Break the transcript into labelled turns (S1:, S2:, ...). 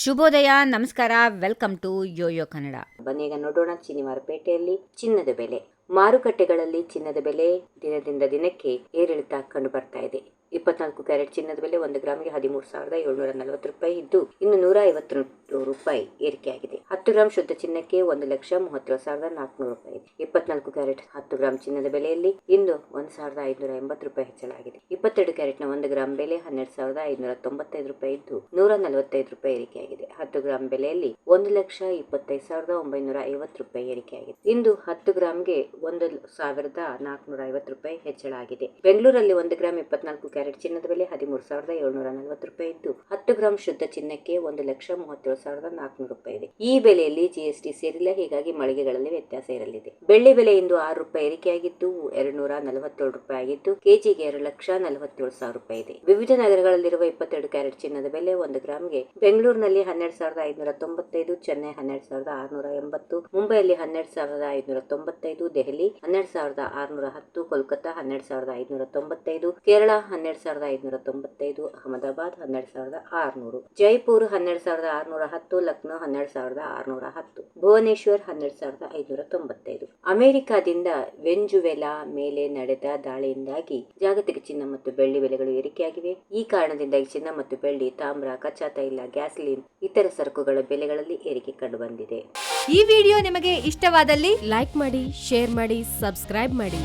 S1: ಶುಭೋದಯ, ನಮಸ್ಕಾರ, welcome to Yoyo Kannada.
S2: ಬನ್ನೀಗ ನೋಡೋಣ ಶನಿವಾರಪೇಟೆಯಲ್ಲಿ ಚಿನ್ನದ ಬೆಲೆ. ಮಾರುಕಟ್ಟೆಗಳಲ್ಲಿ ಚಿನ್ನದ ಬೆಲೆ ದಿನದಿಂದ ದಿನಕ್ಕೆ ಏರಿಳಿತ ಕಂಡು ಬರ್ತಾ ಇದೆ. 24 ಕ್ಯಾರೆಟ್ ಚಿನ್ನದ ಬೆಲೆ 1 ಗ್ರಾಮ್ಗೆ 13,740 ರೂಪಾಯಿ ಇದ್ದು, ಇನ್ನು 150 ರೂಪಾಯಿ ಏರಿಕೆಯಾಗಿದೆ. 10 ಗ್ರಾಂ ಶುದ್ಧ ಚಿನ್ನಕ್ಕೆ 1,37,400 ರೂಪಾಯಿ ಇದೆ. 24 ಕ್ಯಾರೆಟ್ 10 ಗ್ರಾಂ ಚಿನ್ನದ ಬೆಲೆಯಲ್ಲಿ ಇಂದು 1,580 ರೂಪಾಯಿ ಹೆಚ್ಚಳಾಗಿದೆ. 22 ಕ್ಯಾರೆಟ್ನ 1 ಗ್ರಾಂ ಬೆಲೆ 12,595 ರೂಪಾಯಿ ಇದ್ದು, 145 ರೂಪಾಯಿ ಏರಿಕೆಯಾಗಿದೆ. 10 ಗ್ರಾಂ ಬೆಲೆಯಲ್ಲಿ 1,25,950 ರೂಪಾಯಿ ಏರಿಕೆಯಾಗಿದೆ. ಇಂದು 10 ಗ್ರಾಂಗೆ 1,450 ರೂಪಾಯಿ ಹೆಚ್ಚಳಾಗಿದೆ. ಬೆಂಗಳೂರಲ್ಲಿ 1 ಗ್ರಾಂ 24 ಕ್ಯಾರೆಟ್ ಚಿನ್ನದ ಬೆಲೆ 13,740 ರೂಪಾಯಿ ಇದ್ದು, 10 ಗ್ರಾಂ ಶುದ್ಧ ಚಿನ್ನಕ್ಕೆ 1,37,400 ರೂಪಾಯಿ ಇದೆ. ಈ ಬೆಲೆಯಲ್ಲಿ ಜಿಎಸ್ಟಿ ಸೇರಿಲ್ಲ, ಹೀಗಾಗಿ ಮಳಿಗೆಗಳಲ್ಲಿ ವ್ಯತ್ಯಾಸ ಇರಲಿದೆ. ಬೆಳ್ಳಿ ಬೆಲೆ ಇಂದು 6 ರೂಪಾಯಿ ಏರಿಕೆಯಾಗಿದ್ದು 247 ರೂಪಾಯಿ ಆಗಿದ್ದು, ಕೆಜಿಗೆ 2,47,000 ರೂಪಾಯಿ ಇದೆ. ವಿವಿಧ ನಗರಗಳಲ್ಲಿರುವ 22 ಕ್ಯಾರೆಟ್ ಚಿನ್ನದ ಬೆಲೆ 1 ಗ್ರಾಂಗೆ ಬೆಂಗಳೂರಿನಲ್ಲಿ 12,595, ಚೆನ್ನೈ 12,680, ಮುಂಬೈಯಲ್ಲಿ 12,595, ದೆಹಲಿ 12,610, ಕೋಲ್ಕತ್ತಾ 12,595, ಕೇರಳ 12,595, ಅಹಮದಾಬಾದ್ 12,600, ಜೈಪುರ್ 12,610, ಲಕ್ನೋ 12,610, ಭುವನೇಶ್ವರ್ 12,595. ಅಮೆರಿಕಾದಿಂದ ವೆನೆಜುವೆಲಾ ಮೇಲೆ ನಡೆದ ದಾಳಿಯಿಂದಾಗಿ ಜಾಗತಿಕ ಚಿನ್ನ ಮತ್ತು ಬೆಳ್ಳಿ ಬೆಲೆಗಳು ಏರಿಕೆಯಾಗಿವೆ. ಈ ಕಾರಣದಿಂದಾಗಿ ಚಿನ್ನ ಮತ್ತು ಬೆಳ್ಳಿ, ತಾಮ್ರ, ಕಚ್ಚಾ ತೈಲ, ಗ್ಯಾಸೋಲಿನ್, ಇತರ ಸರಕುಗಳ ಬೆಲೆಗಳಲ್ಲಿ ಏರಿಕೆ ಕಂಡು ಬಂದಿದೆ.
S1: ಈ ವಿಡಿಯೋ ನಿಮಗೆ ಇಷ್ಟವಾದಲ್ಲಿ
S3: ಲೈಕ್ ಮಾಡಿ, ಶೇರ್ ಮಾಡಿ, ಸಬ್ಸ್ಕ್ರೈಬ್ ಮಾಡಿ.